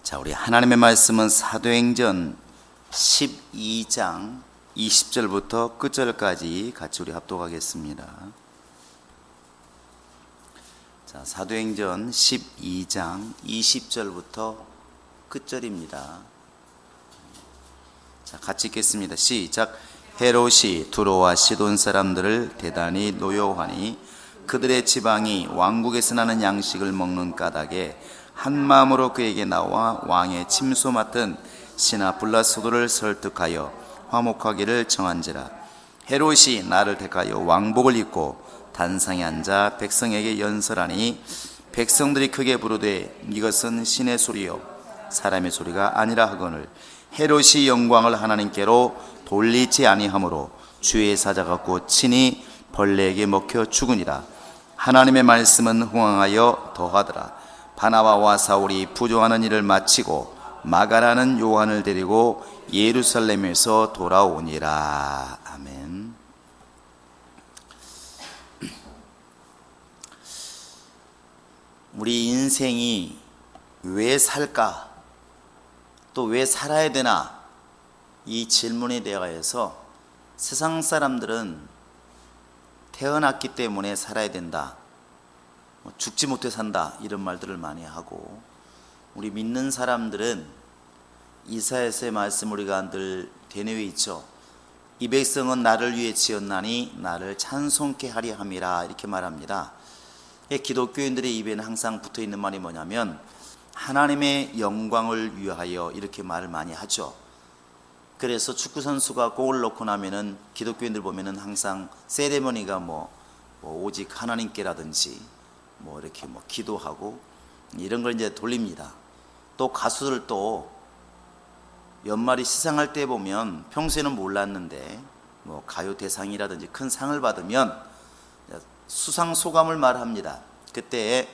자, 우리 하나님의 말씀은 사도행전 12장 20절부터 끝절까지 같이 우리 합독하겠습니다. 자, 사도행전 12장 20절부터 끝절입니다. 자, 같이 읽겠습니다. 시작. 헤롯이 두로와 시돈 사람들을 대단히 노여워하니 그들의 지방이 왕국에서 나는 양식을 먹는 까닭에 한 마음으로 그에게 나와 왕의 침소 맡은 시나 블라소도를 설득하여 화목하기를 정한지라. 헤롯이 나를 택하여 왕복을 입고 단상에 앉아 백성에게 연설하니 백성들이 크게 부르되 이것은 신의 소리요 사람의 소리가 아니라 하거늘 헤롯이 영광을 하나님께로 돌리지 아니하므로 주의 사자가 곧 친히 벌레에게 먹혀 죽으니라. 하나님의 말씀은 흥황하여 더하더라. 바나바와 사울이 부조하는 일을 마치고 마가라는 요한을 데리고 예루살렘에서 돌아오니라. 아멘. 우리 인생이 왜 살까? 또 왜 살아야 되나? 이 질문에 대하여서 세상 사람들은 태어났기 때문에 살아야 된다, 죽지 못해 산다, 이런 말들을 많이 하고, 우리 믿는 사람들은 이사야서의 말씀 우리가 늘 대뇌에 있죠. 이 백성은 나를 위해 지었나니 나를 찬송케 하리 함이라, 이렇게 말합니다. 기독교인들의 입에는 항상 붙어있는 말이 뭐냐면 하나님의 영광을 위하여, 이렇게 말을 많이 하죠. 그래서 축구 선수가 골을 넣고 나면은 기독교인들 보면은 항상 세레머니가 오직 하나님께라든지 이렇게 기도하고 이런 걸 이제 돌립니다. 또 가수들도 연말이 시상할 때 보면 평소에는 몰랐는데 가요 대상이라든지 큰 상을 받으면 수상 소감을 말합니다. 그때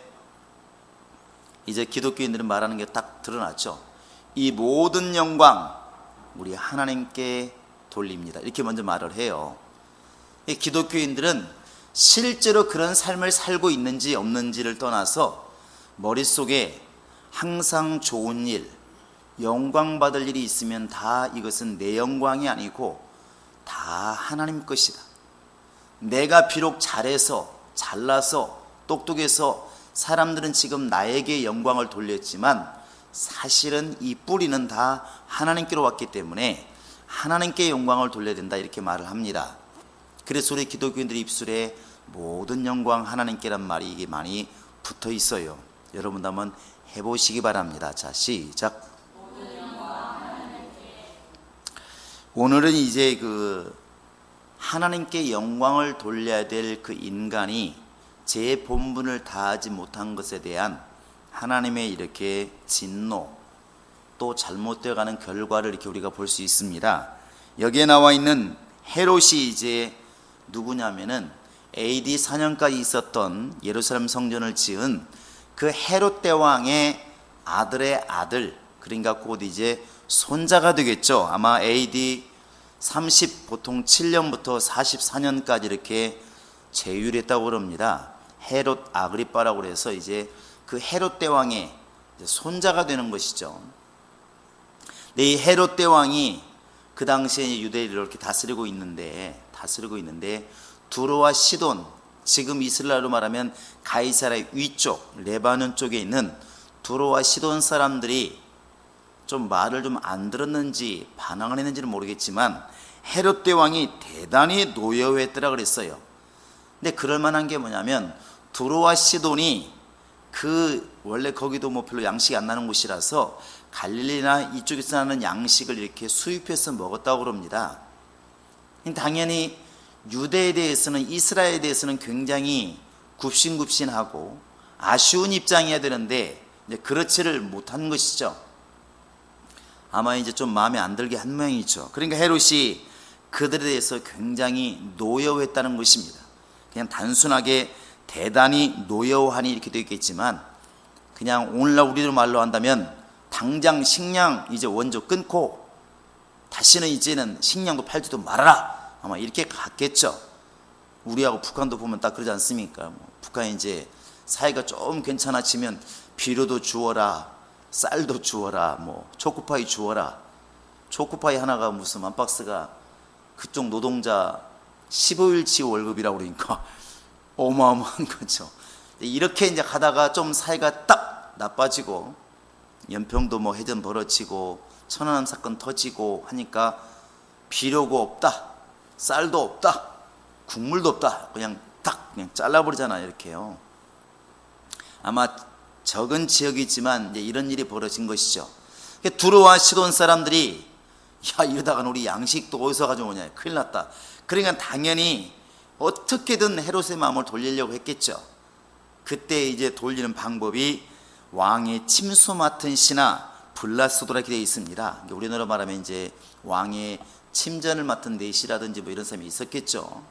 이제 기독교인들은 말하는 게 딱 드러났죠. 이 모든 영광 우리 하나님께 돌립니다, 이렇게 먼저 말을 해요. 기독교인들은 실제로 그런 삶을 살고 있는지 없는지를 떠나서 머릿속에 항상 좋은 일, 영광받을 일이 있으면 다 이것은 내 영광이 아니고 다 하나님 것이다. 내가 비록 잘해서, 잘나서, 똑똑해서 사람들은 지금 나에게 영광을 돌렸지만 사실은 이 뿌리는 다 하나님께로 왔기 때문에 하나님께 영광을 돌려야 된다, 이렇게 말을 합니다. 그래서 우리 기독교인들 입술에 모든 영광 하나님께란 말이 이게 많이 붙어 있어요. 여러분도 한번 해보시기 바랍니다. 자, 시작. 오늘은 이제 하나님께 영광을 돌려야 될 그 인간이 제 본분을 다하지 못한 것에 대한 하나님의 이렇게 진노, 또 잘못되어가는 결과를 이렇게 우리가 볼 수 있습니다. 여기에 나와 있는 헤롯이 이제 누구냐면은 AD 4년까지 있었던 예루살렘 성전을 지은 그 헤롯 대왕의 아들의 아들, 그러니까 곧 이제 손자가 되겠죠. 아마 AD 보통 7년부터 44년까지 이렇게 재율했다고 그럽니다. 헤롯 아그리빠라고 해서 이제 그 헤롯 대왕의 손자가 되는 것이죠. 근데 이 헤롯 대왕이 그 당시에 유대를 이렇게 다스리고 있는데 두로와 시돈, 지금 이스라엘로 말하면 가이사라의 위쪽 레바논 쪽에 있는 두로와 시돈 사람들이 좀 말을 좀 안 들었는지 반항을 했는지는 모르겠지만 헤롯 대왕이 대단히 노여워했더라 그랬어요. 근데 그럴 만한 게 뭐냐면 두로와 시돈이 원래 거기도 별로 양식이 안 나는 곳이라서 갈릴리나 이쪽에서 나는 양식을 이렇게 수입해서 먹었다고 그럽니다. 당연히 유대에 대해서는, 이스라엘에 대해서는 굉장히 굽신굽신하고 아쉬운 입장이어야 되는데 그렇지를 못한 것이죠. 아마 이제 좀 마음에 안 들게 한 모양이죠. 그러니까 헤롯이 그들에 대해서 굉장히 노여워했다는 것입니다. 그냥 단순하게 대단히 노여워하니 이렇게 되어 있겠지만, 그냥 오늘날 우리들 말로 한다면 당장 식량 이제 원조 끊고 다시는 이제는 식량도 팔지도 말아라, 아마 이렇게 갔겠죠. 우리하고 북한도 보면 딱 그러지 않습니까? 북한이 이제 사이가 좀 괜찮아지면 비료도 주어라, 쌀도 주어라, 뭐 초코파이 주어라. 초코파이 하나가 무슨 한 박스가 그쪽 노동자 15일치 월급이라고 그러니까 어마어마한 거죠. 이렇게 이제 가다가 좀 사이가 딱 나빠지고 연평도 뭐 해전 벌어지고 천안함 사건 터지고 하니까 비료가 없다, 쌀도 없다, 국물도 없다, 그냥 딱 그냥 잘라버리잖아요. 이렇게요. 아마 적은 지역이지만 이제 이런 일이 벌어진 것이죠. 두로와 시돈 사람들이 야, 이러다가 우리 양식도 어디서 가져오냐, 큰일 났다. 그러니까 당연히 어떻게든 헤롯의 마음을 돌리려고 했겠죠. 그때 이제 돌리는 방법이 왕의 침소 맡은 신하 블라스도라 이렇게 되어 있습니다. 우리나라 말하면 이제 왕의 침전을 맡은 내시라든지 뭐 이런 사람이 있었겠죠.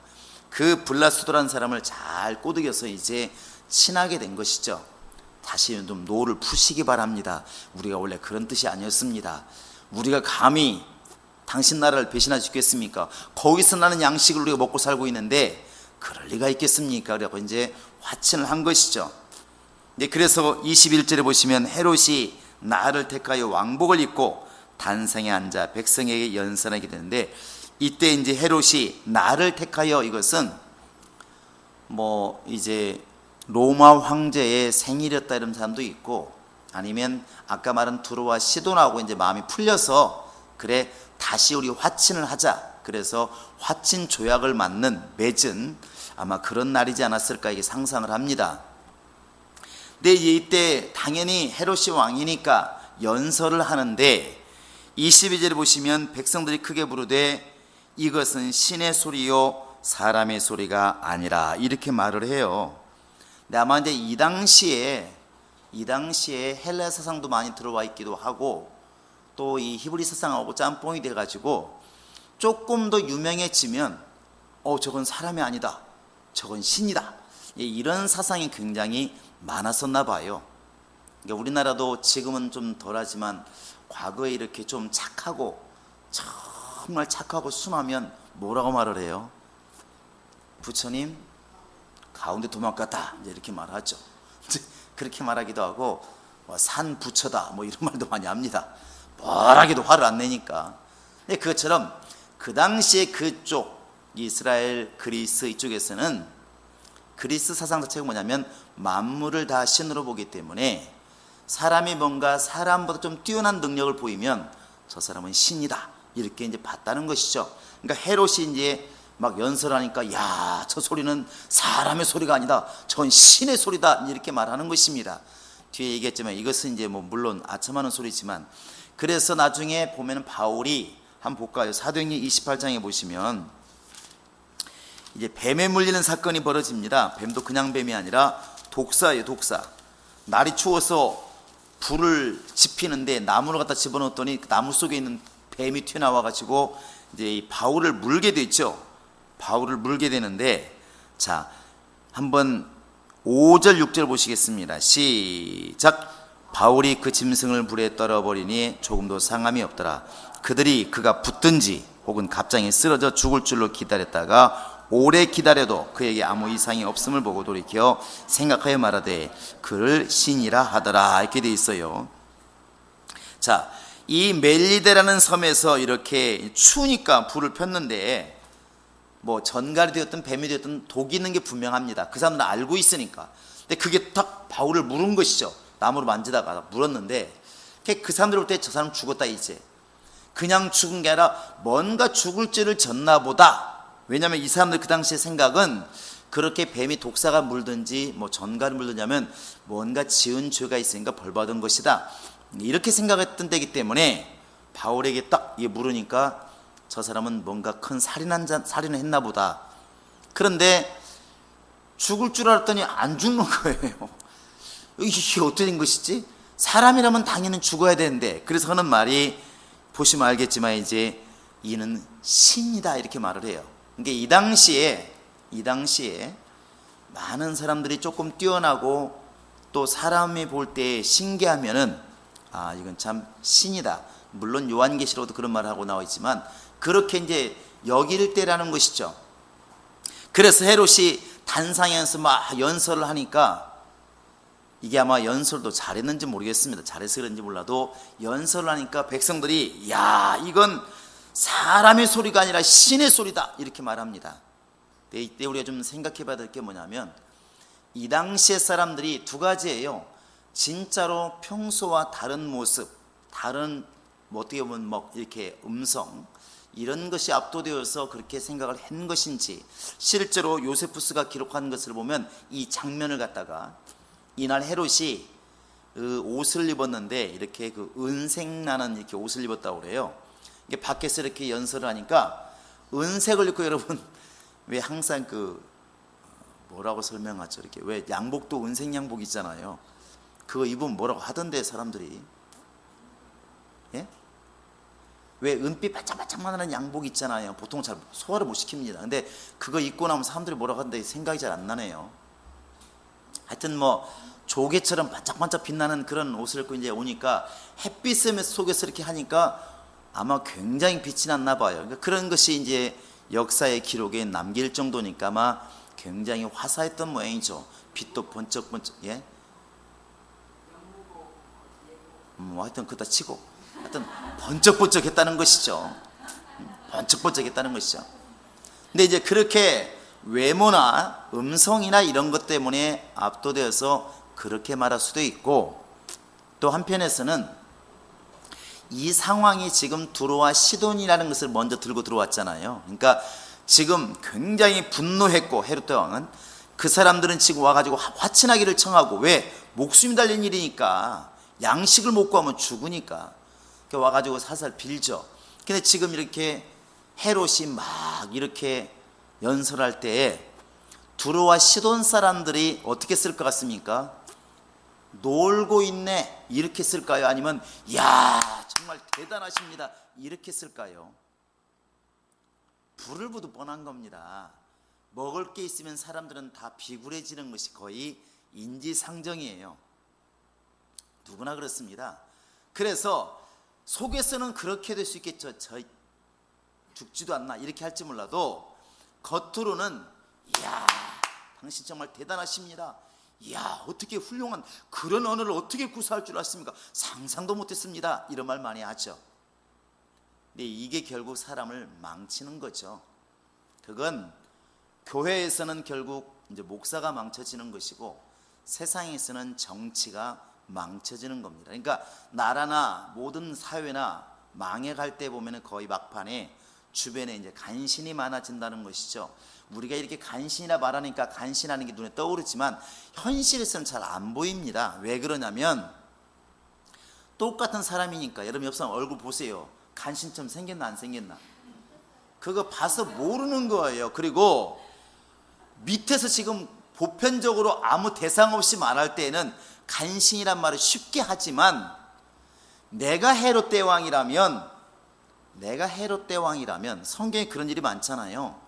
그 블라스도라는 사람을 잘 꼬드겨서 이제 친하게 된 것이죠. 다시 좀 노를 푸시기 바랍니다. 우리가 원래 그런 뜻이 아니었습니다. 우리가 감히 당신 나라를 배신하지 죽겠습니까? 거기서 나는 양식을 우리가 먹고 살고 있는데 그럴 리가 있겠습니까? 그래서 이제 화친을 한 것이죠. 네, 그래서 21절에 보시면 헤롯이 나를 택하여 왕복을 입고 단상에 앉아 백성에게 연설하게 되는데, 이때 이제 헤롯이 나를 택하여, 이것은 뭐 이제 로마 황제의 생일이었다 이런 사람도 있고, 아니면 아까 말한 두로와 시돈하고 이제 마음이 풀려서 그래 다시 우리 화친을 하자, 그래서 화친 조약을 맺은 아마 그런 날이지 않았을까 이게 상상을 합니다. 근데 이때 당연히 헤롯이 왕이니까 연설을 하는데 22절에 보시면 백성들이 크게 부르되 이것은 신의 소리요 사람의 소리가 아니라 이렇게 말을 해요. 근데 아마 이제 이 당시에 헬라 사상도 많이 들어와 있기도 하고 또 이 히브리 사상하고 짬뽕이 돼가지고 조금 더 유명해지면 저건 사람이 아니다, 저건 신이다, 이런 사상이 굉장히 많았었나 봐요. 그러니까 우리나라도 지금은 좀 덜하지만 과거에 이렇게 좀 착하고 정말 착하고 순하면 뭐라고 말을 해요? 부처님 가운데 도망갔다, 이렇게 말하죠. 그렇게 말하기도 하고 산 부처다 뭐 이런 말도 많이 합니다. 뭐라기도 화를 안 내니까. 그것처럼 그 당시에 그쪽 이스라엘, 그리스 이쪽에서는 그리스 사상 자체가 뭐냐면 만물을 다 신으로 보기 때문에 사람이 뭔가 사람보다 좀 뛰어난 능력을 보이면 저 사람은 신이다, 이렇게 이제 봤다는 것이죠. 그러니까 헤롯이 이제 막 연설하니까 야, 저 소리는 사람의 소리가 아니다, 전 신의 소리다, 이렇게 말하는 것입니다. 뒤에 얘기했지만 이것은 이제 뭐 물론 아첨하는 소리지만, 그래서 나중에 보면은 바울이 한번 볼까요? 사도행전 28장에 보시면 이제 뱀에 물리는 사건이 벌어집니다. 뱀도 그냥 뱀이 아니라 독사예요, 독사. 날이 추워서 불을 지피는데 나무를 갖다 집어넣었더니 그 나무 속에 있는 뱀이 튀어나와가지고 이제 이 바울을 물게 되죠. 바울을 물게 되는데, 자, 한번 5절 6절 보시겠습니다. 시작. 바울이 그 짐승을 불에 떨어버리니 조금도 상함이 없더라. 그들이 그가 붙든지 혹은 갑자기 쓰러져 죽을 줄로 기다렸다가 오래 기다려도 그에게 아무 이상이 없음을 보고 돌이켜 생각하여 말하되 그를 신이라 하더라, 이렇게 돼 있어요. 자, 이 멜리데라는 섬에서 이렇게 추우니까 불을 폈는데 뭐 전갈이 되었든 뱀이 되었든 독이 있는 게 분명합니다. 그 사람들은 알고 있으니까. 근데 그게 딱 바울을 물은 것이죠. 나무로 만지다가 물었는데 그 사람들 볼 때 저 사람 죽었다, 이제 그냥 죽은 게 아니라 뭔가 죽을 죄를 졌나 보다. 왜냐하면 이 사람들 그 당시의 생각은 그렇게 뱀이 독사가 물든지 뭐 전갈이 물든지 하면 뭔가 지은 죄가 있으니까 벌받은 것이다, 이렇게 생각했던 때이기 때문에 바울에게 딱 물으니까 저 사람은 뭔가 큰 살인을 했나 보다. 그런데 죽을 줄 알았더니 안 죽는 거예요. 이게 어떻게 된 것이지? 사람이라면 당연히 죽어야 되는데. 그래서 하는 말이 보시면 알겠지만 이제 이는 신이다, 이렇게 말을 해요. 그러니까 이 당시에 많은 사람들이 조금 뛰어나고 또 사람이 볼 때 신기하면은 이건 참 신이다. 물론 요한계시록도 그런 말을 하고 나와 있지만 그렇게 이제 여길 때라는 것이죠. 그래서 헤롯이 단상에서 막 연설을 하니까 이게 아마 연설도 잘했는지 모르겠습니다. 잘해서 그런지 몰라도 연설을 하니까 백성들이 야, 이건 사람의 소리가 아니라 신의 소리다 이렇게 말합니다. 이때 우리가 좀 생각해 봐야 될 게 뭐냐면 이 당시의 사람들이 두 가지예요. 진짜로 평소와 다른 모습, 다른 뭐 어떻게 보면 뭐 이렇게 음성 이런 것이 압도되어서 그렇게 생각을 한 것인지, 실제로 요세푸스가 기록한 것을 보면 이 장면을 갖다가 이날 헤롯이 그 옷을 입었는데 이렇게 그 은색 나는 이렇게 옷을 입었다고 그래요. 이게 밖에서 이렇게 연설을 하니까 은색을 입고, 여러분 왜 항상 그 뭐라고 설명하죠? 이렇게 왜 양복도 은색 양복 있잖아요. 그거 입으면 뭐라고 하던데 사람들이. 예? 왜 은빛 반짝반짝만한 양복 있잖아요. 보통 잘 소화를 못 시킵니다. 근데 그거 입고 나면 사람들이 뭐라고 하는데 생각이 잘 안 나네요. 하여튼 뭐 조개처럼 반짝반짝 빛나는 그런 옷을 입고 이제 오니까 햇빛 속에서 이렇게 하니까 아마 굉장히 빛이 났나 봐요. 그러니까 그런 것이 이제 역사의 기록에 남길 정도니까 아마 굉장히 화사했던 모양이죠. 빛도 번쩍번쩍. 예? 하여튼 그다 치고 하여튼 번쩍번쩍했다는 것이죠. 번쩍번쩍했다는 것이죠. 근데 이제 그렇게 외모나 음성이나 이런 것 때문에 압도되어서 그렇게 말할 수도 있고, 또 한편에서는 이 상황이 지금 두로와 시돈이라는 것을 먼저 들고 들어왔잖아요. 그러니까 지금 굉장히 분노했고, 헤롯 왕은 그 사람들은 지금 와가지고 화친하기를 청하고, 왜? 목숨이 달린 일이니까, 양식을 못 구하면 죽으니까 와가지고 살살 빌죠. 근데 지금 이렇게 헤롯이 막 이렇게 연설할 때에 두로와 시돈 사람들이 어떻게 쓸 것 같습니까? 놀고 있네 이렇게 쓸까요? 아니면 야 정말 대단하십니다 이렇게 쓸까요? 불을 보듯 뻔한 겁니다. 먹을 게 있으면 사람들은 다 비굴해지는 것이 거의 인지상정이에요. 누구나 그렇습니다. 그래서 속에서는 그렇게 될 수 있겠죠. 저 죽지도 않나 이렇게 할지 몰라도 겉으로는 이야 당신 정말 대단하십니다. 이야 어떻게 훌륭한 그런 언어를 어떻게 구사할 줄 아십니까? 상상도 못했습니다. 이런 말 많이 하죠. 근데 이게 결국 사람을 망치는 거죠. 그건 교회에서는 결국 이제 목사가 망쳐지는 것이고, 세상에서는 정치가 망쳐지는 겁니다. 그러니까 나라나 모든 사회나 망해갈 때 보면은 거의 막판에 주변에 이제 간신이 많아진다는 것이죠. 우리가 이렇게 간신이라 말하니까 간신하는 게 눈에 떠오르지만 현실에서는 잘 안 보입니다. 왜 그러냐면 똑같은 사람이니까. 여러분 옆 사람 얼굴 보세요. 간신처럼 생겼나 안 생겼나? 그거 봐서 모르는 거예요. 그리고 밑에서 지금 보편적으로 아무 대상 없이 말할 때에는 간신이란 말을 쉽게 하지만, 내가 헤롯 대왕이라면 성경에 그런 일이 많잖아요.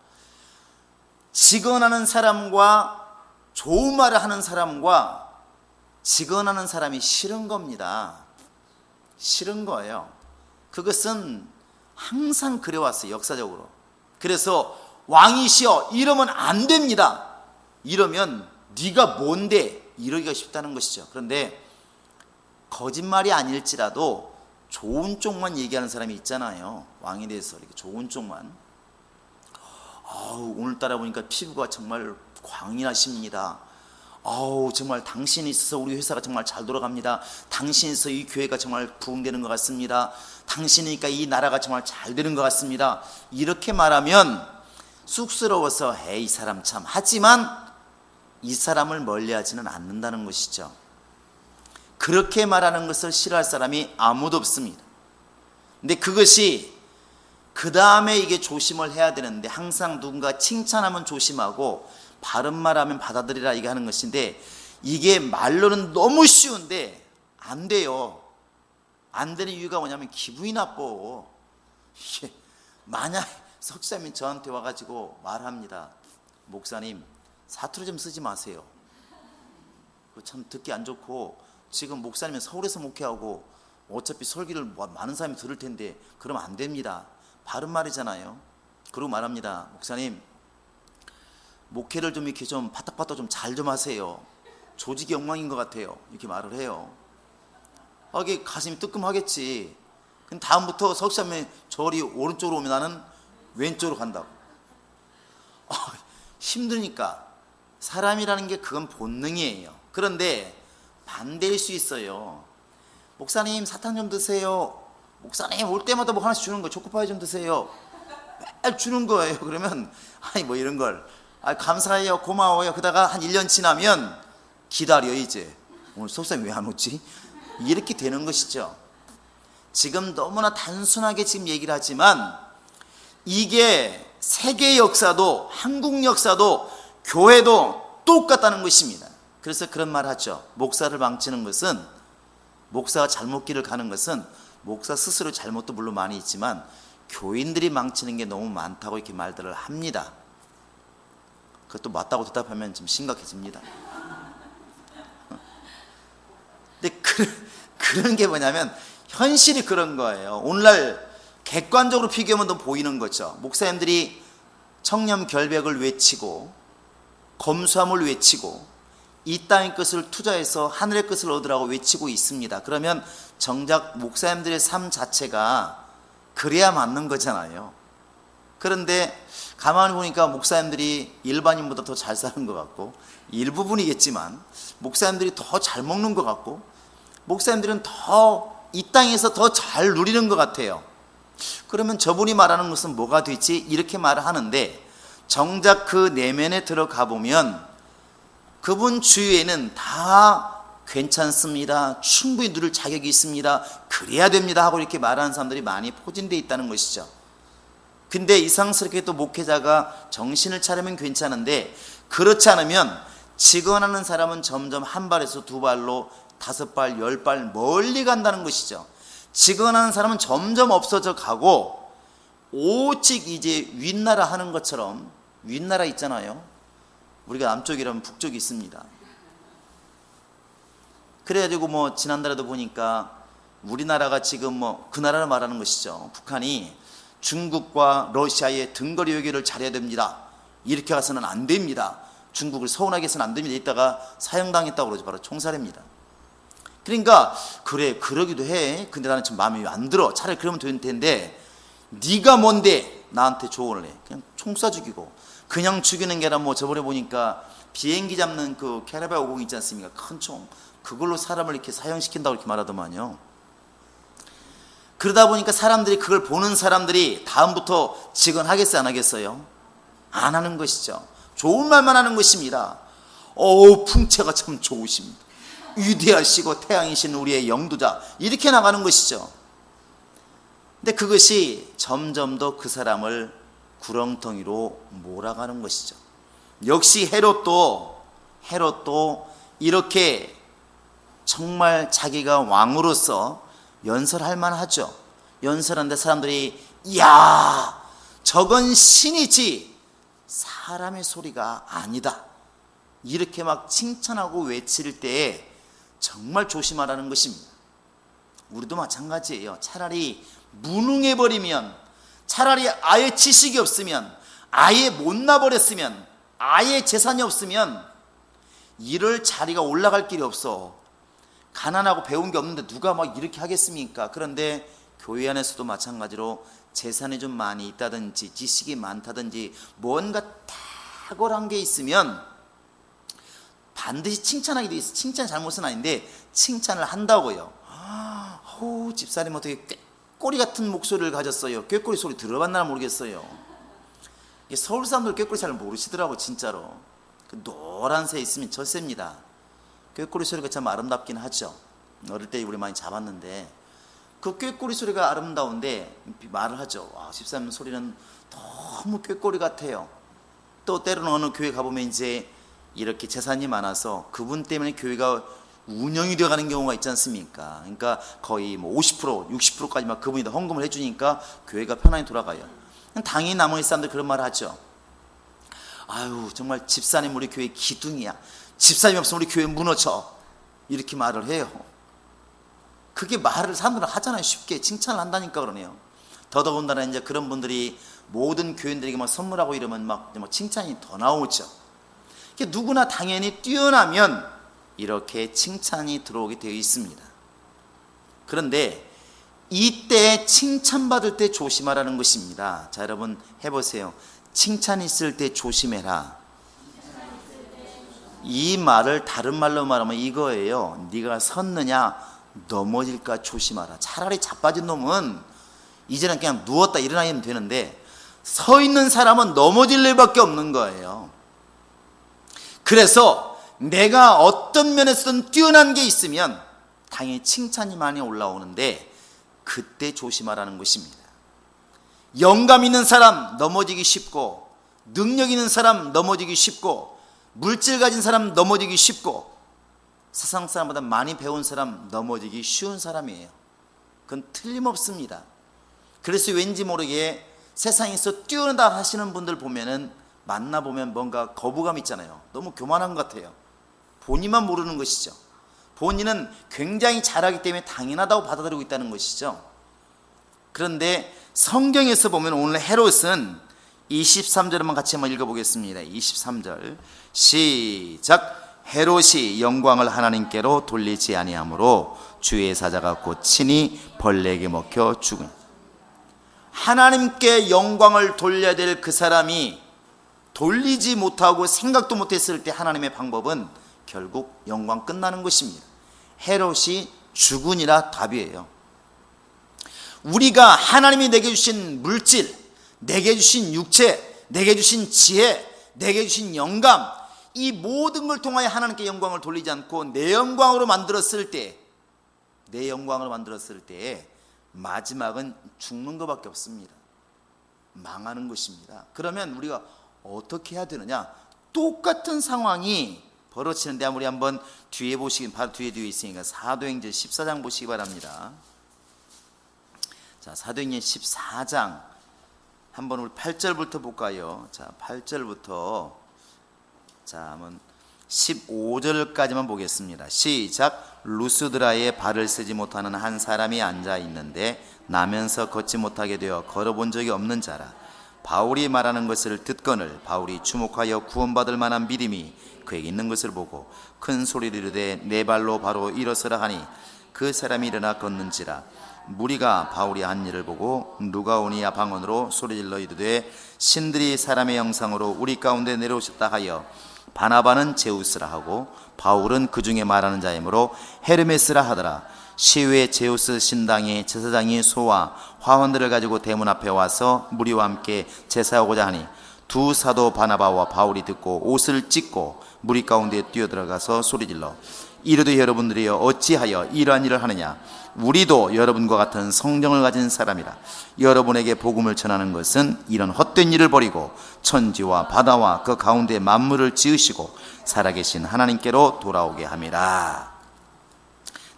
직언하는 사람과 좋은 말을 하는 사람과 직언하는 사람이 싫은 겁니다. 싫은 거예요. 그것은 항상 그래왔어요, 역사적으로. 그래서 왕이시여 이러면 안 됩니다. 이러면 네가 뭔데 이러기가 쉽다는 것이죠. 그런데 거짓말이 아닐지라도 좋은 쪽만 얘기하는 사람이 있잖아요. 왕에 대해서 이렇게 좋은 쪽만. 오늘따라 보니까 피부가 정말 광이 나십니다. 정말 당신이 있어서 우리 회사가 정말 잘 돌아갑니다. 당신이 있어서 이 교회가 정말 부흥되는 것 같습니다. 당신이니까 이 나라가 정말 잘 되는 것 같습니다. 이렇게 말하면 쑥스러워서 이 사람 참, 하지만 이 사람을 멀리하지는 않는다는 것이죠. 그렇게 말하는 것을 싫어할 사람이 아무도 없습니다. 근데 그것이 그 다음에 이게 조심을 해야 되는데, 항상 누군가 칭찬하면 조심하고 바른 말하면 받아들이라 이게 하는 것인데, 이게 말로는 너무 쉬운데 안 돼요. 안 되는 이유가 뭐냐면 기분이 나빠. 만약 석사님이 저한테 와가지고 말합니다. 목사님 사투리 좀 쓰지 마세요. 참 듣기 안 좋고, 지금 목사님은 서울에서 목회하고 어차피 설교를 많은 사람이 들을 텐데 그러면 안 됩니다. 바른 말이잖아요. 그리고 말합니다. 목사님 목회를 좀 이렇게 좀 파닥파닥 좀 잘 좀 하세요. 조직이 엉망인 것 같아요. 이렇게 말을 해요. 이게 가슴이 뜨끔하겠지. 근데 다음부터 석시하면 저리 오른쪽으로 오면 나는 왼쪽으로 간다고. 힘드니까. 사람이라는 게 그건 본능이에요. 그런데 반대일 수 있어요. 목사님 사탕 좀 드세요. 목사님 올 때마다 뭐 하나씩 주는 거예요. 초코파이 좀 드세요. 매일 주는 거예요. 그러면 아니 뭐 이런 걸 감사해요, 고마워요. 그러다가 한 1년 지나면 기다려. 이제 오늘 속사님 왜 안 오지? 이렇게 되는 것이죠. 지금 너무나 단순하게 지금 얘기를 하지만 이게 세계 역사도 한국 역사도 교회도 똑같다는 것입니다. 그래서 그런 말 하죠. 목사를 망치는 것은, 목사가 잘못 길을 가는 것은 목사 스스로 잘못도 물론 많이 있지만 교인들이 망치는 게 너무 많다고 이렇게 말들을 합니다. 그것도 맞다고 대답하면 좀 심각해집니다. 근데 그런 게 뭐냐면 현실이 그런 거예요. 오늘날 객관적으로 비교하면 더 보이는 거죠. 목사님들이 청렴 결백을 외치고 검수함을 외치고 이 땅의 것을 투자해서 하늘의 것을 얻으라고 외치고 있습니다. 그러면 정작 목사님들의 삶 자체가 그래야 맞는 거잖아요. 그런데 가만히 보니까 목사님들이 일반인보다 더 잘 사는 것 같고, 일부분이겠지만 목사님들이 더 잘 먹는 것 같고, 목사님들은 더 이 땅에서 더 잘 누리는 것 같아요. 그러면 저분이 말하는 것은 뭐가 되지? 이렇게 말을 하는데 정작 그 내면에 들어가 보면 그분 주위에는 다 괜찮습니다, 충분히 누릴 자격이 있습니다, 그래야 됩니다 하고 이렇게 말하는 사람들이 많이 포진되어 있다는 것이죠. 근데 이상스럽게 또 목회자가 정신을 차리면 괜찮은데 그렇지 않으면 직언하는 사람은 점점 한 발에서 두 발로 5발, 10발 멀리 간다는 것이죠. 직언하는 사람은 점점 없어져 가고 오직 이제 윗나라 하는 것처럼, 윗나라 있잖아요. 우리가 남쪽이라면 북쪽이 있습니다. 그래가지고 뭐 지난달에도 보니까 우리나라가 지금 뭐 그 나라를 말하는 것이죠. 북한이 중국과 러시아의 등거리 외교를 잘해야 됩니다. 이렇게 가서는 안 됩니다. 중국을 서운하게 해서는 안 됩니다. 이따가 사형당했다고 그러죠. 바로 총살입니다. 그러니까 그래 그러기도 해. 근데 나는 좀 마음이 안 들어. 차라리 그러면 될 텐데 네가 뭔데 나한테 조언을 해. 그냥 총 쏴 죽이고. 그냥 죽이는 게 아니라 뭐 저번에 보니까 비행기 잡는 그 캐나베 50 있지 않습니까? 큰 총. 그걸로 사람을 이렇게 사형시킨다고 이렇게 말하더만요. 그러다 보니까 사람들이, 그걸 보는 사람들이 다음부터 직언하겠어요, 안 하겠어요? 안 하는 것이죠. 좋은 말만 하는 것입니다. 풍채가 참 좋으십니다. 위대하시고 태양이신 우리의 영도자, 이렇게 나가는 것이죠. 근데 그것이 점점 더 그 사람을 구렁텅이로 몰아가는 것이죠. 역시 헤롯도 이렇게 정말 자기가 왕으로서 연설할 만하죠. 연설하는데 사람들이 이야 저건 신이지 사람의 소리가 아니다 이렇게 막 칭찬하고 외칠 때에 정말 조심하라는 것입니다. 우리도 마찬가지예요. 차라리 무능해버리면, 차라리 아예 지식이 없으면, 아예 못나버렸으면, 아예 재산이 없으면 이럴 자리가 올라갈 길이 없어. 가난하고 배운 게 없는데 누가 막 이렇게 하겠습니까? 그런데 교회 안에서도 마찬가지로 재산이 좀 많이 있다든지 지식이 많다든지 뭔가 탁월한 게 있으면 반드시 칭찬하게 돼 있어. 칭찬 잘못은 아닌데 칭찬을 한다고요. 집사님 어떻게 꾀꼬리 같은 목소리를 가졌어요. 꾀꼬리 소리 들어봤나 모르겠어요. 서울 사람들 꾀꼬리 잘 모르시더라고 진짜로. 그 노란새 있으면 젖새입니다. 꾀꼬리 소리가 참 아름답긴 하죠. 어릴 때 우리 많이 잡았는데 그 꾀꼬리 소리가 아름다운데 말을 하죠. 집사님 소리는 너무 꾀꼬리 같아요. 또 때로는 어느 교회 가보면 이제 이렇게 재산이 많아서 그분 때문에 교회가 운영이 되어가는 경우가 있지 않습니까? 그러니까 거의 뭐 50%, 60%까지 막 그분이 다 헌금을 해주니까 교회가 편안히 돌아가요. 당연히 나머지 사람들 그런 말을 하죠. 정말 집사님 우리 교회 기둥이야. 집사님 없으면 우리 교회 무너져. 이렇게 말을 해요. 그게 말을 사람들은 하잖아요. 쉽게 칭찬을 한다니까 그러네요. 더더군다나 이제 그런 분들이 모든 교인들에게 막 선물하고 이러면 막 칭찬이 더 나오죠. 누구나 당연히 뛰어나면 이렇게 칭찬이 들어오게 되어 있습니다. 그런데 이때 칭찬받을 때 조심하라는 것입니다. 자, 여러분 해보세요. 칭찬 있을 때 조심해라. 이 말을 다른 말로 말하면 이거예요. 네가 섰느냐 넘어질까 조심하라. 차라리 자빠진 놈은 이제는 그냥 누웠다 일어나면 되는데, 서 있는 사람은 넘어질 일밖에 없는 거예요. 그래서 내가 어떤 면에서든 뛰어난 게 있으면 당연히 칭찬이 많이 올라오는데, 그때 조심하라는 것입니다. 영감 있는 사람 넘어지기 쉽고, 능력 있는 사람 넘어지기 쉽고, 물질 가진 사람 넘어지기 쉽고, 세상 사람보다 많이 배운 사람 넘어지기 쉬운 사람이에요. 그건 틀림없습니다. 그래서 왠지 모르게 세상에서 뛰어나다 하시는 분들 보면은 만나보면 뭔가 거부감 있잖아요. 너무 교만한 것 같아요. 본인만 모르는 것이죠. 본인은 굉장히 잘하기 때문에 당연하다고 받아들이고 있다는 것이죠. 그런데 성경에서 보면 오늘 헤롯은 23절만 같이 한번 읽어보겠습니다. 23절 시작. 헤롯이 영광을 하나님께로 돌리지 아니하므로 주의 사자가 곧 친히 벌레에게 먹혀 죽은. 하나님께 영광을 돌려야 될 그 사람이 돌리지 못하고 생각도 못했을 때 하나님의 방법은 결국 영광 끝나는 것입니다. 헤롯이 죽으니라 답이에요. 우리가 하나님이 내게 주신 물질, 내게 주신 육체, 내게 주신 지혜, 내게 주신 영감, 이 모든 걸 통하여 하나님께 영광을 돌리지 않고 내 영광으로 만들었을 때, 마지막은 죽는 것밖에 없습니다. 망하는 것입니다. 그러면 우리가 어떻게 해야 되느냐? 똑같은 상황이 벌어지는데, 우리 한번 뒤에 보시긴, 바로 뒤에 있으니까 사도행전 14장 보시기 바랍니다. 자, 사도행전 14장 한번 우리 8절부터 볼까요? 자, 8절부터 한번 15절까지만 보겠습니다. 시작. 루스드라에 발을 쓰지 못하는 한 사람이 앉아 있는데 나면서 걷지 못하게 되어 걸어본 적이 없는 자라. 바울이 말하는 것을 듣거늘 바울이 주목하여 구원받을 만한 믿음이 그에게 있는 것을 보고 큰 소리로 이르되 내 발로 바로 일어서라 하니 그 사람이 일어나 걷는지라. 무리가 바울이 한 일을 보고 누가오니아 방언으로 소리질러 이르되 신들이 사람의 형상으로 우리 가운데 내려오셨다 하여 바나바는 제우스라 하고 바울은 그 중에 말하는 자이므로 헤르메스라 하더라. 시외 제우스 신당의 제사장이 소와 화환들을 가지고 대문 앞에 와서 무리와 함께 제사하고자 하니 두 사도 바나바와 바울이 듣고 옷을 찢고 무리 가운데 뛰어들어가서 소리질러 이르되 여러분들이여 어찌하여 이러한 일을 하느냐? 우리도 여러분과 같은 성령을 가진 사람이라. 여러분에게 복음을 전하는 것은 이런 헛된 일을 버리고 천지와 바다와 그 가운데 만물을 지으시고 살아계신 하나님께로 돌아오게 함이라.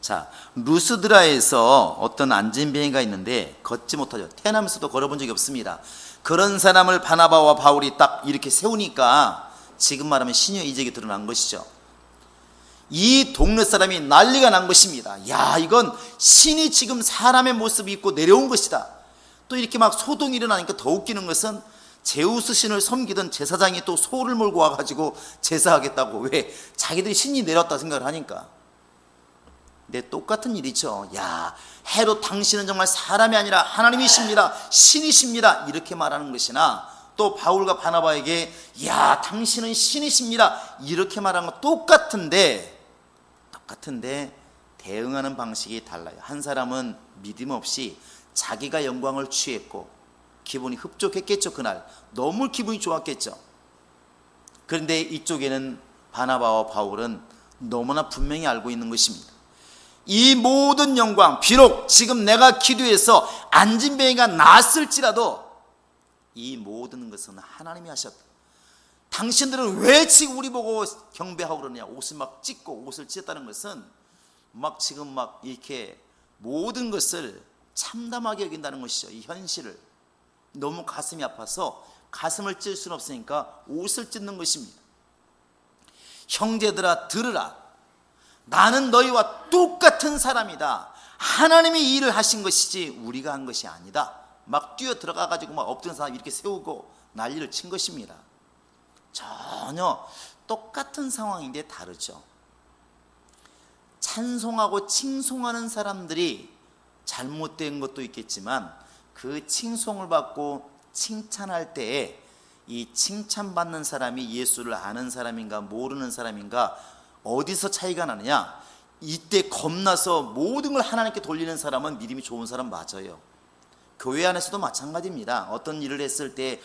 자, 루스드라에서 어떤 안진뱅이가 있는데 걷지 못하죠. 태어나면서도 걸어본 적이 없습니다. 그런 사람을 바나바와 바울이 딱 이렇게 세우니까 지금 말하면 신유의 이적이 드러난 것이죠. 이 동네 사람이 난리가 난 것입니다. 야, 이건 신이 지금 사람의 모습을 입고 내려온 것이다. 또 이렇게 막 소동이 일어나니까 더 웃기는 것은 제우스 신을 섬기던 제사장이 또 소를 몰고 와가지고 제사하겠다고. 왜? 자기들이 신이 내렸다 생각을 하니까. 근데 똑같은 일이죠. 야, 헤롯 당신은 정말 사람이 아니라 하나님이십니다, 신이십니다, 이렇게 말하는 것이나, 또 바울과 바나바에게 야, 당신은 신이십니다, 이렇게 말하는 건 똑같은데 대응하는 방식이 달라요. 한 사람은 믿음 없이 자기가 영광을 취했고 기분이 흡족했겠죠. 그날 너무 기분이 좋았겠죠. 그런데 이쪽에는 바나바와 바울은 너무나 분명히 알고 있는 것입니다. 이 모든 영광, 비록 지금 내가 기도해서 안진뱅이가 나았을지라도 이 모든 것은 하나님이 하셨다. 당신들은 왜 지금 우리 보고 경배하고 그러냐? 옷을 막 찢고 옷을 찢었다는 것은 막 지금 막 이렇게 모든 것을 참담하게 여긴다는 것이죠. 이 현실을. 너무 가슴이 아파서 가슴을 찢을 수는 없으니까 옷을 찢는 것입니다. 형제들아 들으라. 나는 너희와 똑같은 사람이다. 하나님이 이 일을 하신 것이지 우리가 한 것이 아니다. 막 뛰어 들어가가지고 막 엎드린 사람 이렇게 세우고 난리를 친 것입니다. 전혀 똑같은 상황인데 다르죠. 찬송하고 칭송하는 사람들이 잘못된 것도 있겠지만 그 칭송을 받고 칭찬할 때에 이 칭찬받는 사람이 예수를 아는 사람인가 모르는 사람인가 어디서 차이가 나느냐? 이때 겁나서 모든 걸 하나님께 돌리는 사람은 믿음이 좋은 사람 맞아요. 교회 안에서도 마찬가지입니다. 어떤 일을 했을 때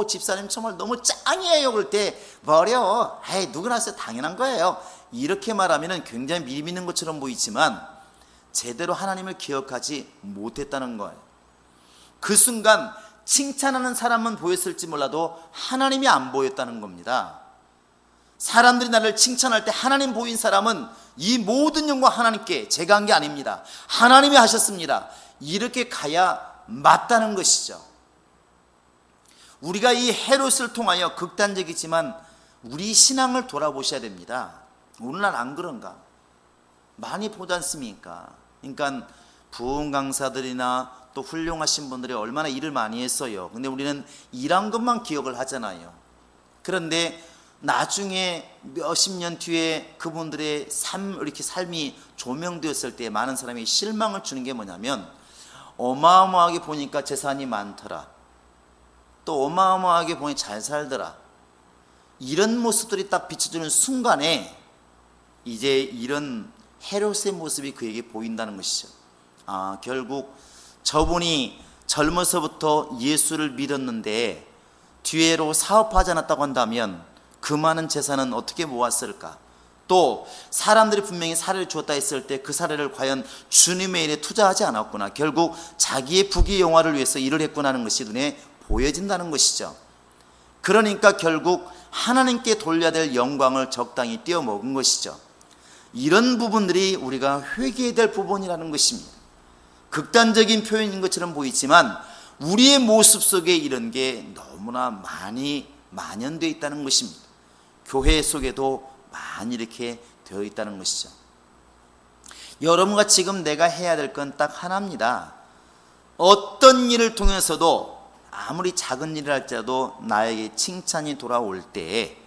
집사님 정말 너무 짱이에요 그럴 때 버려, 누구나 해서 당연한 거예요, 이렇게 말하면 굉장히 믿음 있는 것처럼 보이지만 제대로 하나님을 기억하지 못했다는 거예요. 그 순간 칭찬하는 사람은 보였을지 몰라도 하나님이 안 보였다는 겁니다. 사람들이 나를 칭찬할 때 하나님 보인 사람은 이 모든 영광 하나님께, 제가 한 게 아닙니다, 하나님이 하셨습니다, 이렇게 가야 맞다는 것이죠. 우리가 이 헤롯을 통하여 극단적이지만 우리 신앙을 돌아보셔야 됩니다. 오늘날 안 그런가? 많이 보지 않습니까? 그러니까 부흥 강사들이나 또 훌륭하신 분들이 얼마나 일을 많이 했어요. 근데 우리는 일한 것만 기억을 하잖아요. 그런데 나중에 몇십 년 뒤에 그분들의 이렇게 삶이 조명되었을 때 많은 사람이 실망을 주는 게 뭐냐면, 어마어마하게 보니까 재산이 많더라, 또 어마어마하게 보니 잘 살더라, 이런 모습들이 딱 비춰주는 순간에 이제 이런 헤롯의 모습이 그에게 보인다는 것이죠. 결국 저분이 젊어서부터 예수를 믿었는데 뒤에로 사업하지 않았다고 한다면 그 많은 재산은 어떻게 모았을까? 또 사람들이 분명히 사례를 주었다 했을 때 그 사례를 과연 주님의 일에 투자하지 않았구나, 결국 자기의 부귀 영화를 위해서 일을 했구나 하는 것이 눈에 보여진다는 것이죠. 그러니까 결국 하나님께 돌려야 될 영광을 적당히 떼어먹은 것이죠. 이런 부분들이 우리가 회개해야 될 부분이라는 것입니다. 극단적인 표현인 것처럼 보이지만 우리의 모습 속에 이런 게 너무나 많이 만연되어 있다는 것입니다. 교회 속에도 많이 이렇게 되어 있다는 것이죠. 여러분과 지금 내가 해야 될 건 딱 하나입니다. 어떤 일을 통해서도 아무리 작은 일을 할지라도 나에게 칭찬이 돌아올 때에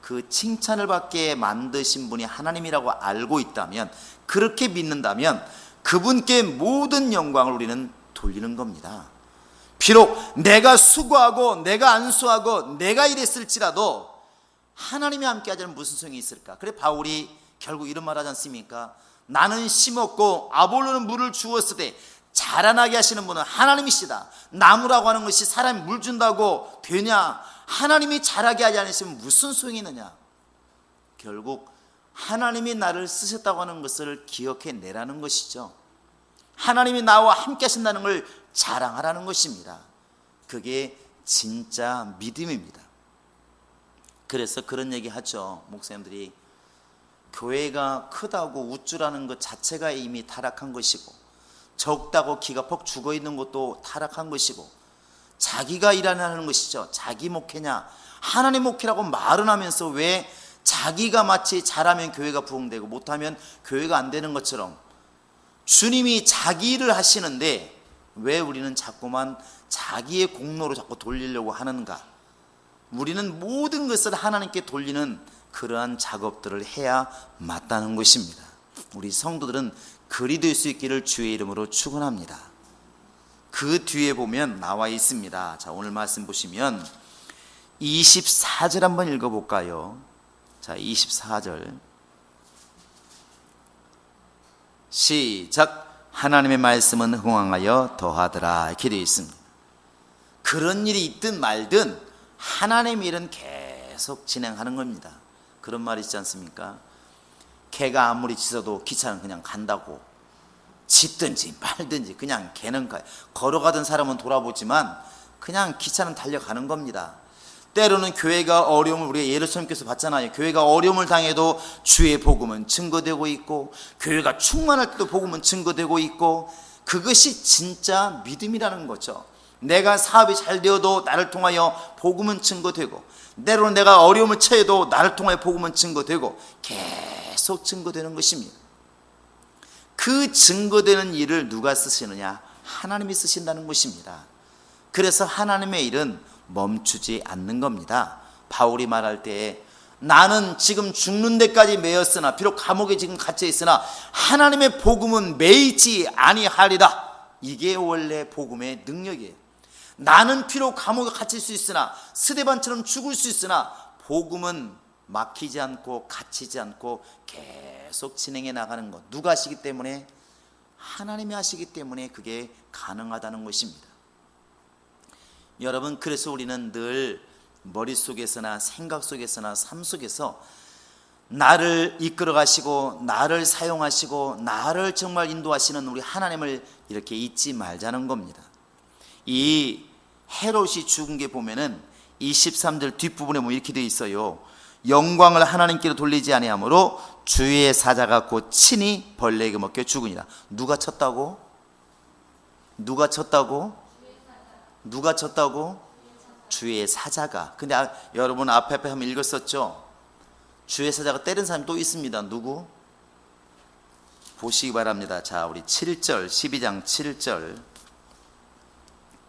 그 칭찬을 받게 만드신 분이 하나님이라고 알고 있다면, 그렇게 믿는다면 그분께 모든 영광을 우리는 돌리는 겁니다. 비록 내가 수고하고 내가 안수하고 내가 이랬을지라도 하나님이 함께 하자면 무슨 소용이 있을까? 그래 바울이 결국 이런 말 하지 않습니까? 나는 심었고 아볼로는 물을 주었을 때 자라나게 하시는 분은 하나님이시다. 나무라고 하는 것이 사람이 물 준다고 되냐? 하나님이 자라게 하지 않으시면 무슨 소용이 있느냐? 결국 하나님이 나를 쓰셨다고 하는 것을 기억해 내라는 것이죠. 하나님이 나와 함께 하신다는 걸 자랑하라는 것입니다. 그게 진짜 믿음입니다. 그래서 그런 얘기 하죠. 목사님들이 교회가 크다고 우쭐하는 것 자체가 이미 타락한 것이고, 적다고 기가 퍽 죽어 있는 것도 타락한 것이고, 자기가 일하는 것이죠. 자기 목회냐, 하나님 목회라고 말은 하면서 왜 자기가 마치 잘하면 교회가 부흥되고 못하면 교회가 안 되는 것처럼 주님이 자기 일을 하시는데 왜 우리는 자꾸만 자기의 공로로 자꾸 돌리려고 하는가? 우리는 모든 것을 하나님께 돌리는 그러한 작업들을 해야 맞다는 것입니다. 우리 성도들은 그리 될 수 있기를 주의 이름으로 축원합니다. 그 뒤에 보면 나와 있습니다. 자, 오늘 말씀 보시면 24절 한번 읽어볼까요? 자, 24절 시작. 하나님의 말씀은 흥왕하여 더하더라, 이렇게 되어 있습니다. 그런 일이 있든 말든 하나님의 일은 계속 진행하는 겁니다. 그런 말 있지 않습니까? 개가 아무리 짖어도 기차는 그냥 간다고. 짖든지 말든지 그냥 개는 가요. 걸어가던 사람은 돌아보지만 그냥 기차는 달려가는 겁니다. 때로는 교회가 어려움을, 우리가 예루살렘께서 봤잖아요. 교회가 어려움을 당해도 주의 복음은 증거되고 있고, 교회가 충만할 때도 복음은 증거되고 있고, 그것이 진짜 믿음이라는 거죠. 내가 사업이 잘 되어도 나를 통하여 복음은 증거되고, 때로는 내가 어려움을 처해도 나를 통하여 복음은 증거되고, 계속 증거되는 것입니다. 그 증거되는 일을 누가 쓰시느냐? 하나님이 쓰신다는 것입니다. 그래서 하나님의 일은 멈추지 않는 겁니다. 바울이 말할 때 나는 지금 죽는 데까지 매였으나, 비록 감옥에 지금 갇혀 있으나 하나님의 복음은 매이지 아니하리라. 이게 원래 복음의 능력이에요. 나는 비록 감옥에 갇힐 수 있으나, 스데반처럼 죽을 수 있으나, 복음은 막히지 않고 갇히지 않고 계속 진행해 나가는 것. 누가 하시기 때문에? 하나님이 하시기 때문에 그게 가능하다는 것입니다. 여러분, 그래서 우리는 늘 머릿속에서나 생각 속에서나 삶 속에서 나를 이끌어 가시고 나를 사용하시고 나를 정말 인도하시는 우리 하나님을 이렇게 잊지 말자는 겁니다. 이 헤롯이 죽은 게 보면은 23절 뒷부분에 보면 이렇게 되어 있어요. 영광을 하나님께로 돌리지 아니하므로 주의 사자가 곧 친히 벌레에게 먹혀 죽으니라. 누가 쳤다고? 누가 쳤다고? 누가 쳤다고? 주의 사자가. 근데 여러분 앞에 한번 읽었었죠? 주의 사자가 때린 사람이 또 있습니다. 누구? 보시기 바랍니다. 자, 우리 7절, 12장 7절.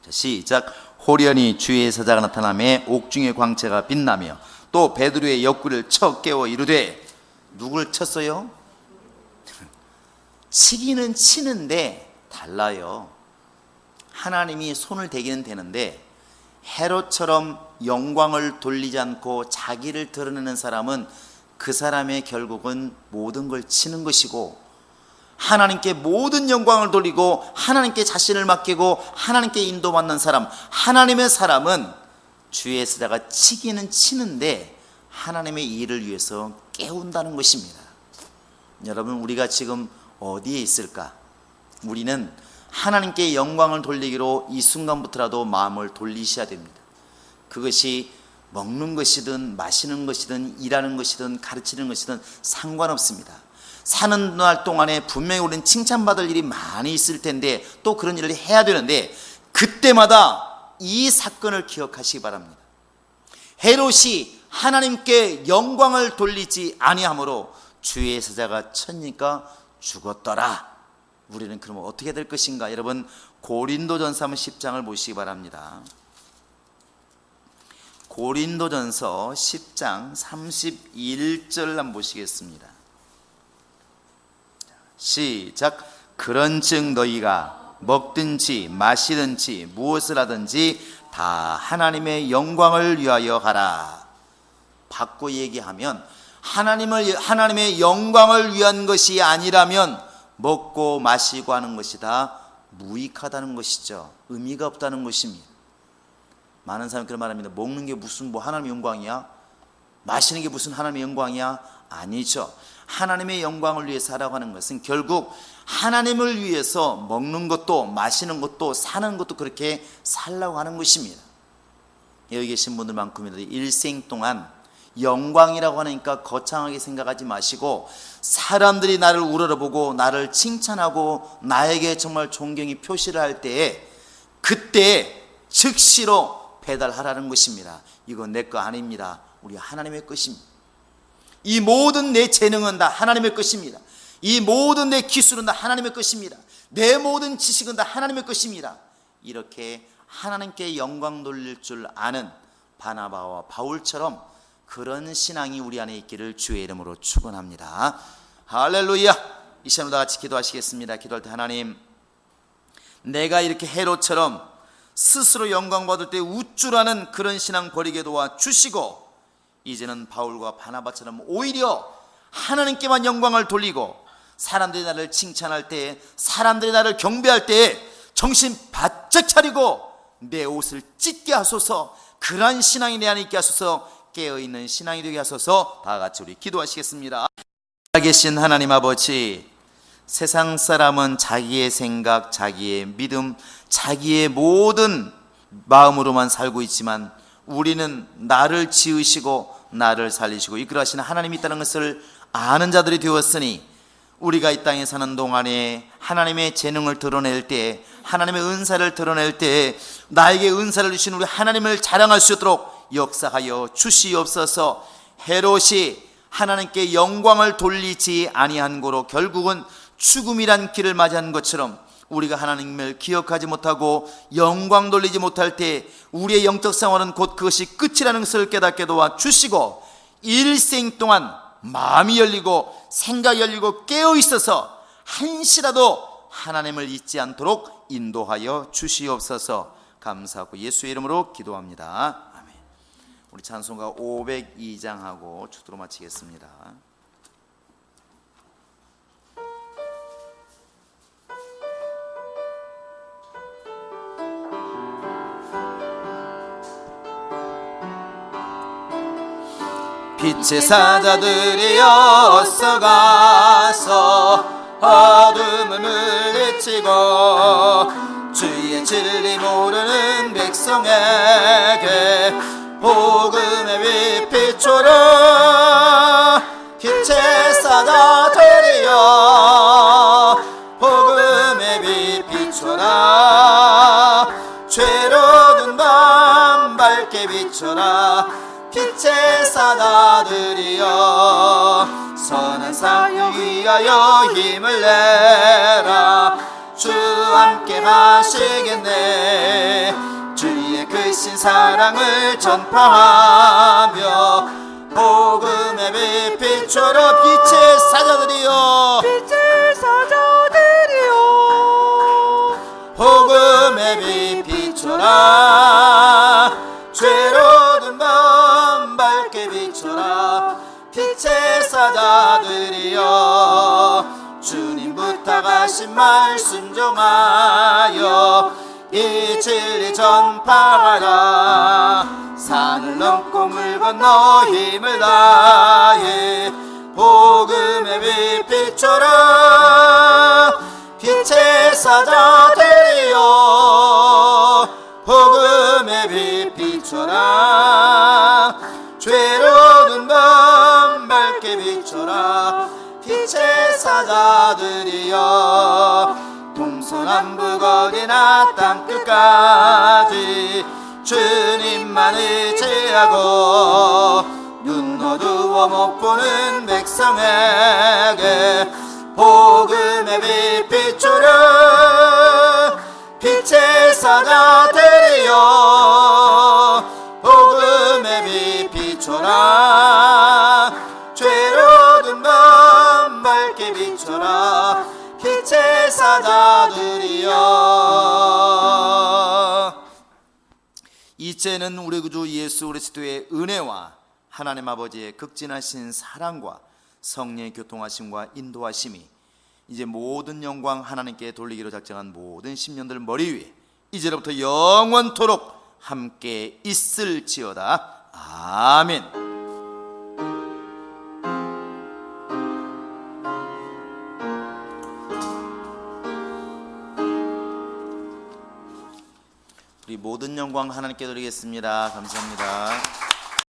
자, 시작. 호련히 주의 사자가 나타나며 옥중의 광채가 빛나며 또 베드로의 옆구리를 쳐 깨워 이르되. 누굴 쳤어요? 치기는 치는데 달라요. 하나님이 손을 대기는 되는데, 헤롯처럼 영광을 돌리지 않고 자기를 드러내는 사람은 그 사람의 결국은 모든 걸 치는 것이고, 하나님께 모든 영광을 돌리고 하나님께 자신을 맡기고 하나님께 인도받는 사람, 하나님의 사람은 주의 사자가 치기는 치는데 하나님의 일을 위해서 깨운다는 것입니다. 여러분, 우리가 지금 어디에 있을까? 우리는 하나님께 영광을 돌리기로 이 순간부터라도 마음을 돌리셔야 됩니다. 그것이 먹는 것이든 마시는 것이든 일하는 것이든 가르치는 것이든 상관없습니다. 사는 날 동안에 분명히 우리는 칭찬받을 일이 많이 있을 텐데 또 그런 일을 해야 되는데, 그때마다 이 사건을 기억하시기 바랍니다. 헤롯이 하나님께 영광을 돌리지 아니하므로 주의 사자가 쳤으니까 죽었더라. 우리는 그러면 어떻게 될 것인가? 여러분, 고린도전서 10장을 보시기 바랍니다. 고린도전서 10장 31절 한번 보시겠습니다. 시작. 그런즉 너희가 먹든지 마시든지 무엇을 하든지 다 하나님의 영광을 위하여 하라. 바꿔 얘기하면 하나님의 영광을 위한 것이 아니라면 먹고 마시고 하는 것이 다 무익하다는 것이죠. 의미가 없다는 것입니다. 많은 사람이 그런 말합니다. 먹는 게 무슨 하나님의 영광이야? 마시는 게 무슨 하나님의 영광이야? 아니죠. 하나님의 영광을 위해서 하라고 하는 것은 결국 하나님을 위해서 먹는 것도 마시는 것도 사는 것도 그렇게 살라고 하는 것입니다. 여기 계신 분들만큼이라도 일생 동안 영광이라고 하니까 거창하게 생각하지 마시고, 사람들이 나를 우러러보고 나를 칭찬하고 나에게 정말 존경이 표시를 할 때에 그때 즉시로 배달하라는 것입니다. 이건 내 거 아닙니다. 우리 하나님의 것입니다. 이 모든 내 재능은 다 하나님의 것입니다. 이 모든 내 기술은 다 하나님의 것입니다. 내 모든 지식은 다 하나님의 것입니다. 이렇게 하나님께 영광 돌릴 줄 아는 바나바와 바울처럼 그런 신앙이 우리 안에 있기를 주의 이름으로 축원합니다. 할렐루야. 이 시간으로 다 같이 기도하시겠습니다. 기도할 때, 하나님, 내가 이렇게 헤롯처럼 스스로 영광 받을 때 우쭐하는 그런 신앙 버리게 도와 주시고, 이제는 바울과 바나바처럼 오히려 하나님께만 영광을 돌리고 사람들이 나를 칭찬할 때, 사람들이 나를 경배할 때 정신 바짝 차리고 내 옷을 찢게 하소서. 그러한 신앙이 내 안에 있게 하소서. 깨어있는 신앙이 되게 하소서. 다 같이 우리 기도하시겠습니다. 계신 하나님 아버지, 세상 사람은 자기의 생각, 자기의 믿음, 자기의 모든 마음으로만 살고 있지만 우리는 나를 지으시고 나를 살리시고 이끌어가시는 하나님이 있다는 것을 아는 자들이 되었으니, 우리가 이 땅에 사는 동안에 하나님의 재능을 드러낼 때, 하나님의 은사를 드러낼 때 나에게 은사를 주신 우리 하나님을 자랑할 수 있도록 역사하여 주시옵소서. 헤롯이 하나님께 영광을 돌리지 아니한 고로 결국은 죽음이란 길을 맞이한 것처럼 우리가 하나님을 기억하지 못하고 영광 돌리지 못할 때 우리의 영적 생활은 곧 그것이 끝이라는 것을 깨닫게 도와 주시고, 일생 동안 마음이 열리고 생각이 열리고 깨어 있어서 한시라도 하나님을 잊지 않도록 인도하여 주시옵소서. 감사하고 예수의 이름으로 기도합니다. 아멘. 우리 찬송가 502장하고 주도로 마치겠습니다. 빛의 사자들이 어서 가서 어둠을 물리치고 주의 진리 모르는 백성에게 복음의 빛 비춰라. 빛의 사자들이여 복음의 빛 비춰라. 죄로 든 밤 밝게 비춰라. 빛의 사자들이여 선한 사역 위하여 힘을 내라. 주 함께 하시겠네. 주의 크신 사랑을 전파하며 복음의 빛 비춰라. 빛의 사자들이여 빛의 사자들이여 복음의 빛 비춰라. 죄로 든 밤 밝게 비춰라. 빛의 사자들이여 주님 부탁하신 말씀 정하여 이 진리 전파하라. 산을 넘고 물 건너 힘을 다해 복음의 빛 비춰라. 빛의 사자들이여 복음의 빛 비춰라. 죄로 든 밤 밝게 비춰라. 빛의 사자들이여 동서남북 어디나 땅끝까지 주님만 의지하고 눈 어두워 못 보는 백성에게 복음의 빛 비추라. 빛의 사자들이여 복음의 빛 비춰라. 죄로 든 밤 밝게 비춰라. 빛의 사자들이여. 이제는 우리 구주 예수 그리스도의 은혜와 하나님 아버지의 극진하신 사랑과 성령의 교통하심과 인도하심이 이제 모든 영광 하나님께 돌리기로 작정한 모든 심령들 머리 위에 이제로부터 영원토록 함께 있을지어다. 아멘. 우리 모든 영광 하나님께 드리겠습니다. 감사합니다.